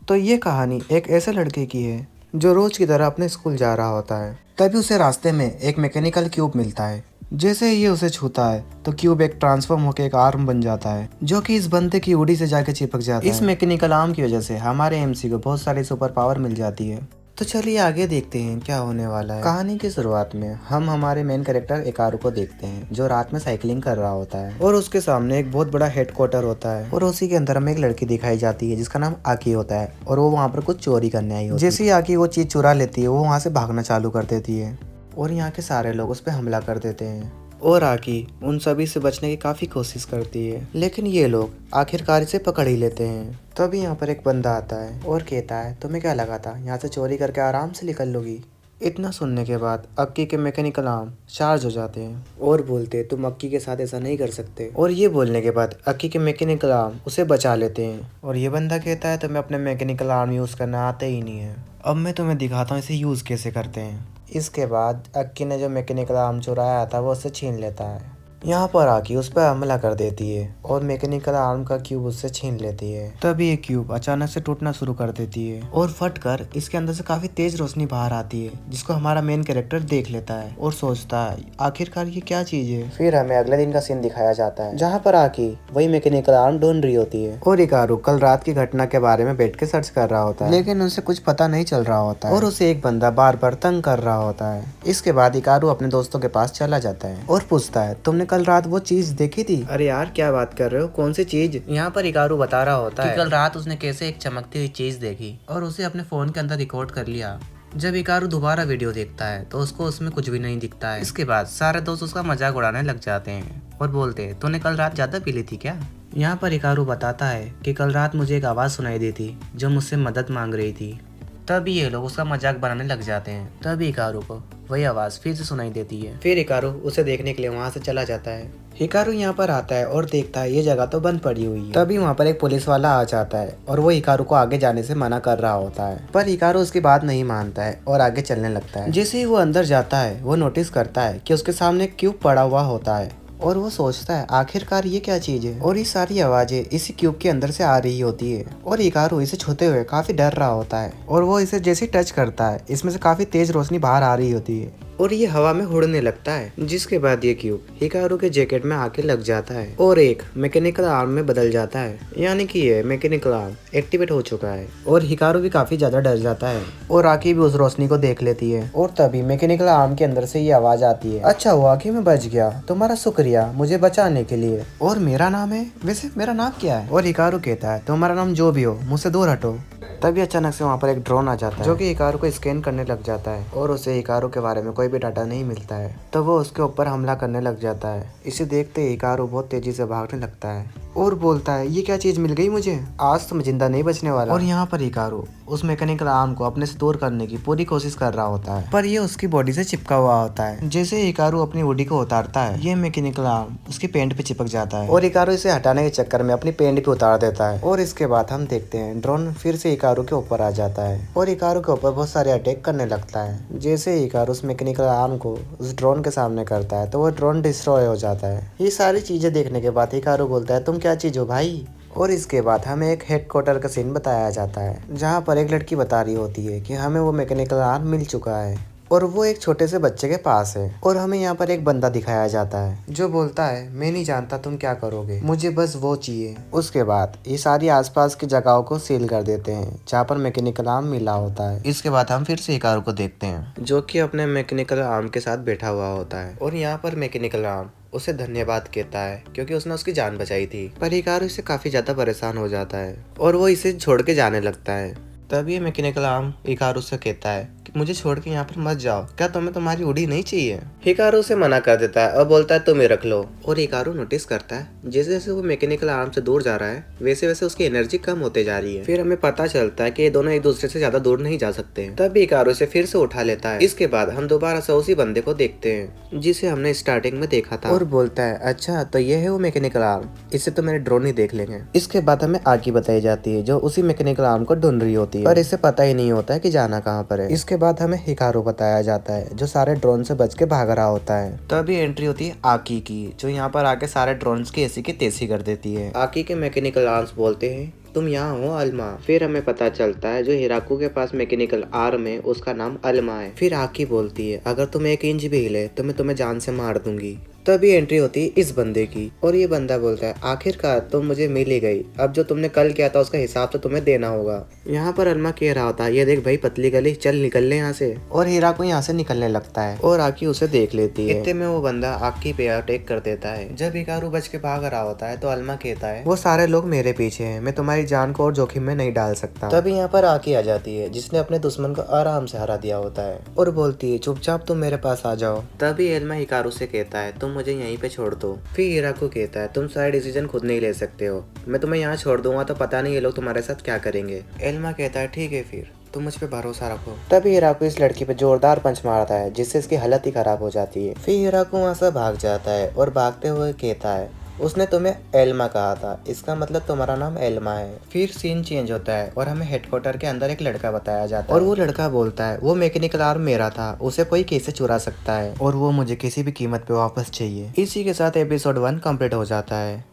तो ये कहानी एक ऐसे लड़के की है जो रोज की तरह अपने स्कूल जा रहा होता है। तभी उसे रास्ते में एक मैकेनिकल क्यूब मिलता है। जैसे ही ये उसे छूता है तो क्यूब एक ट्रांसफॉर्म होकर एक आर्म बन जाता है जो कि इस बंदे की उड़ी से जाके चिपक जाता है। इस मैकेनिकल आर्म की वजह से हमारे एमसी को बहुत सारी सुपर पावर मिल जाती है। तो चलिए आगे देखते हैं क्या होने वाला है। कहानी की शुरुआत में हम हमारे मेन कैरेक्टर एकारू को देखते हैं जो रात में साइकिलिंग कर रहा होता है और उसके सामने एक बहुत बड़ा हेडक्वार्टर होता है और उसी के अंदर हमें एक लड़की दिखाई जाती है जिसका नाम आकी होता है और वो वहाँ पर कुछ चोरी करने आई होती है। जैसे ही आकी वो चीज चुरा लेती है वो वहाँ से भागना चालू कर देती है और यहाँ के सारे लोग उस पर हमला कर देते हैं और आकी उन सभी से बचने की काफ़ी कोशिश करती है, लेकिन ये लोग आखिरकार इसे पकड़ ही लेते हैं। तभी यहाँ पर एक बंदा आता है और कहता है तुम्हें क्या लगा था यहाँ से चोरी करके आराम से निकल लोगी। इतना सुनने के बाद अक्की के मैकेनिकल आर्म चार्ज हो जाते हैं और बोलते तुम अक्की के साथ ऐसा नहीं कर सकते। और ये बोलने के बाद अक्की के मैकेनिकल आर्म उसे बचा लेते हैं और ये बंदा कहता है तुम्हें अपने मैकेनिकल आर्म यूज़ करना आता ही नहीं है, अब मैं तुम्हें दिखाता हूँ इसे यूज़ कैसे करते हैं। इसके बाद अक्की ने जो मैकेनिकल आर्म चुराया था वो उससे छीन लेता है। यहाँ पर आकी उस पर हमला कर देती है और मैकेनिकल आर्म का क्यूब उससे छीन लेती है। तभी ये क्यूब अचानक से टूटना शुरू कर देती है और फटकर इसके अंदर से काफी तेज रोशनी बाहर आती है जिसको हमारा मेन कैरेक्टर देख लेता है और सोचता है आखिरकार ये क्या चीज है। फिर हमें अगले दिन का सीन दिखाया जाता है जहाँ पर आकी वही मैकेनिकल आर्म ढूंढ रही होती है और इकारू कल रात की घटना के बारे में बैठ के सर्च कर रहा होता है, लेकिन उसे कुछ पता नहीं चल रहा होता है और उसे एक बंदा बार बार तंग कर रहा होता है। इसके बाद इकारू अपने दोस्तों के पास चला जाता है और पूछता है तुमने कल रात वो चीज देखी थी। अरे यार क्या बात कर रहे हो, कौन सी चीज। यहाँ पर इकारू बता रहा होता है कल रात उसने कैसे एक चमकती हुई चीज देखी और उसे अपने फोन के अंदर रिकॉर्ड कर लिया। जब इकारू दोबारा वीडियो देखता है तो उसको उसमें कुछ भी नहीं दिखता है। इसके बाद सारे दोस्त उसका मजाक उड़ाने लग जाते हैं और बोलते हैं तूने कल रात ज्यादा पी ली थी क्या। यहाँ पर इकारू बताता है कि कल रात मुझे एक आवाज सुनाई दी थी जो मुझसे मदद मांग रही थी। तभी ये लोग उसका मजाक बनाने लग जाते हैं। तभी इकारू को वही आवाज फिर से सुनाई देती है। फिर इकारू उसे देखने के लिए वहाँ से चला जाता है। हिकारू यहाँ पर आता है और देखता है ये जगह तो बंद पड़ी हुई है। तभी वहाँ पर एक पुलिस वाला आ जाता है और वो हिकारू को आगे जाने से मना कर रहा होता है, पर हिकारू उसकी बात नहीं मानता है और आगे चलने लगता है। जैसे ही वो अंदर जाता है वो नोटिस करता है कि उसके सामने एक क्यूब पड़ा हुआ होता है और वो सोचता है आखिरकार ये क्या चीज है और ये सारी आवाजें इसी क्यूब के अंदर से आ रही होती है और हिकारू इसे छूते हुए काफी डर रहा होता है और वो इसे जैसे ही टच करता है इसमें से काफी तेज रोशनी बाहर आ रही होती है और ये हवा में उड़ने लगता है, जिसके बाद ये क्यूब हिकारू के जैकेट में आके लग जाता है और एक मैकेनिकल आर्म में बदल जाता है, यानी कि ये मैकेनिकल आर्म एक्टिवेट हो चुका है और हिकारू भी काफी ज्यादा डर जाता है और आकी भी उस रोशनी को देख लेती है और तभी मैकेनिकल आर्म के अंदर से ये आवाज आती है अच्छा हुआ कि मैं बच गया, तुम्हारा शुक्रिया मुझे बचाने के लिए। और मेरा नाम है, वैसे मेरा नाम क्या है। और हिकारू कहता है तुम्हारा नाम जो भी हो मुझसे दूर हटो। तभी अचानक से वहाँ पर एक ड्रोन आ जाता है जो कि हिकारू को स्कैन करने लग जाता है और उसे हिकारू के बारे में कोई भी डाटा नहीं मिलता है, तो वो उसके ऊपर हमला करने लग जाता है। इसे देखते ही हिकारू बहुत तेजी से भागने लगता है और बोलता है ये क्या चीज मिल गई मुझे, आज तो मैं जिंदा नहीं बचने वाला। और यहाँ पर हिकारू उस मैकेनिकल आर्म को अपने से दूर करने की पूरी कोशिश कर रहा होता है, पर ये उसकी बॉडी से चिपका हुआ होता है। जैसे हिकारू अपनी बॉडी को उतारता है ये मैकेनिकल आर्म उसकी पेंट पे चिपक जाता है और हिकारू इसे हटाने के चक्कर में अपनी पेंट भी उतार देता है। और इसके बाद हम देखते हैं ड्रोन फिर से हिकारू के ऊपर आ जाता है और हिकारू के ऊपर बहुत सारे अटैक करने लगता है। जैसे हिकारू उस मैकेनिकल आर्म को उस ड्रोन के सामने करता है तो वो ड्रोन डिस्ट्रॉय हो जाता है। ये सारी चीजें देखने के बाद हिकारू बोलता है तुम क्या चीज हो भाई। और इसके बाद हमें एक हेडक्वार्टर का सीन बताया जाता है जहाँ पर एक लड़की बता रही होती है कि हमें वो मैकेनिकल आर्म मिल चुका है और वो एक छोटे से बच्चे के पास है। और हमें यहाँ पर एक बंदा दिखाया जाता है जो बोलता है मैं नहीं जानता तुम क्या करोगे, मुझे बस वो चाहिए। उसके बाद ये सारी आसपास की जगहों को सील कर देते हैं जहाँ पर मैकेनिकल आर्म मिला होता है। इसके बाद हम फिर से हिकारू को देखते हैं जो कि अपने मैकेनिकल आर्म के साथ बैठा हुआ होता है और यहाँ पर मैकेनिकल आर्म उसे धन्यवाद कहता है क्योंकि उसने उसकी जान बचाई थी, पर हिकारू इससे काफी ज्यादा परेशान हो जाता है और वो इसे छोड़ के जाने लगता है। तभी मैकेनिकल आर्म हिकारू से कहता है कि मुझे छोड़ के यहाँ पर मत जाओ, क्या तुम्हें तुम्हारी उड़ी नहीं चाहिए। हिकारू से मना कर देता है और बोलता है तुम ही रख लो। और हिकारू नोटिस करता है जैसे जैसे वो मैकेनिकल आर्म से दूर जा रहा है वैसे वैसे उसकी एनर्जी कम होते जा रही है। फिर हमें पता चलता है कि ये दोनों एक दूसरे से ज्यादा दूर नहीं जा सकते। तभी हिकारू इसे फिर से उठा लेता है। इसके बाद हम दोबारा से उसी बंदे को देखते हैं जिसे हमने स्टार्टिंग में देखा था और बोलता है अच्छा तो ये है वो मैकेनिकल आर्म, इससे तो मेरे ड्रोन ही देख लेंगे। इसके बाद हमें आकी बताई जाती है जो उसी मैकेनिकल आर्म को ढूंढ रही होती है, पर इसे पता ही नहीं होता है कि जाना कहाँ पर है। इसके बाद हमें हिकारू बताया जाता है जो सारे ड्रोन से बच के भाग रहा होता है। तभी एंट्री होती है आकी की जो यहाँ पर आके सारे ड्रोन्स की ऐसी की तैसी कर देती है। आकी के मैकेनिकल आर्म्स बोलते हैं तुम यहाँ हो अल्मा। फिर हमें पता चलता है जो हिराकू के पास मैकेनिकल आर्म है उसका नाम अल्मा है। फिर आकी बोलती है अगर तुम 1 इंच भी हिले तो मैं तुम्हें जान से मार दूंगी। तभी एंट्री होती है इस बंदे की और ये बंदा बोलता है आखिरकार तुम मुझे मिल ही गई, अब जो तुमने कल किया था उसका हिसाब तो तुम्हें देना होगा। यहाँ पर अल्मा कह रहा होता है ये देख भाई पतली गली, चल निकल ले यहाँ से। और हिराकू यहाँ से निकलने लगता है और आकी उसे देख लेती है। इतने में वो बंदा आकी पे अटैक कर देता है। जब हिकारू बच के भाग रहा होता है तो अल्मा कहता है वो सारे लोग मेरे पीछे हैं, मैं तुम्हारी जान को और जोखिम में नहीं डाल सकता। तभी यहाँ पर आकी आ जाती है जिसने अपने दुश्मन को आराम से हरा दिया होता है और बोलती है चुपचाप तुम मेरे पास आ जाओ। तभी अल्मा हिकारू से कहता है तुम मुझे यहीं पे छोड़ दो। फिर हिराकू कहता है तुम सारे डिसीजन खुद नहीं ले सकते हो, मैं तुम्हें यहाँ छोड़ दूंगा तो पता नहीं ये लोग तुम्हारे साथ क्या करेंगे। अल्मा कहता है ठीक है फिर तुम मुझ पे भरोसा रखो। तभी हिराकू इस लड़की पे जोरदार पंच मारता है जिससे इसकी हालत ही खराब हो जाती है। फिर हिराकू वहाँ से भाग जाता है और भागते हुए कहता है उसने तुम्हें एल्मा कहा था, इसका मतलब तुम्हारा नाम एल्मा है। फिर सीन चेंज होता है और हमें हेडक्वार्टर के अंदर एक लड़का बताया जाता है और वो लड़का बोलता है वो मैकेनिकल आर्म मेरा था, उसे कोई कैसे चुरा सकता है और वो मुझे किसी भी कीमत पे वापस चाहिए। इसी के साथ एपिसोड 1 कंप्लीट हो जाता है।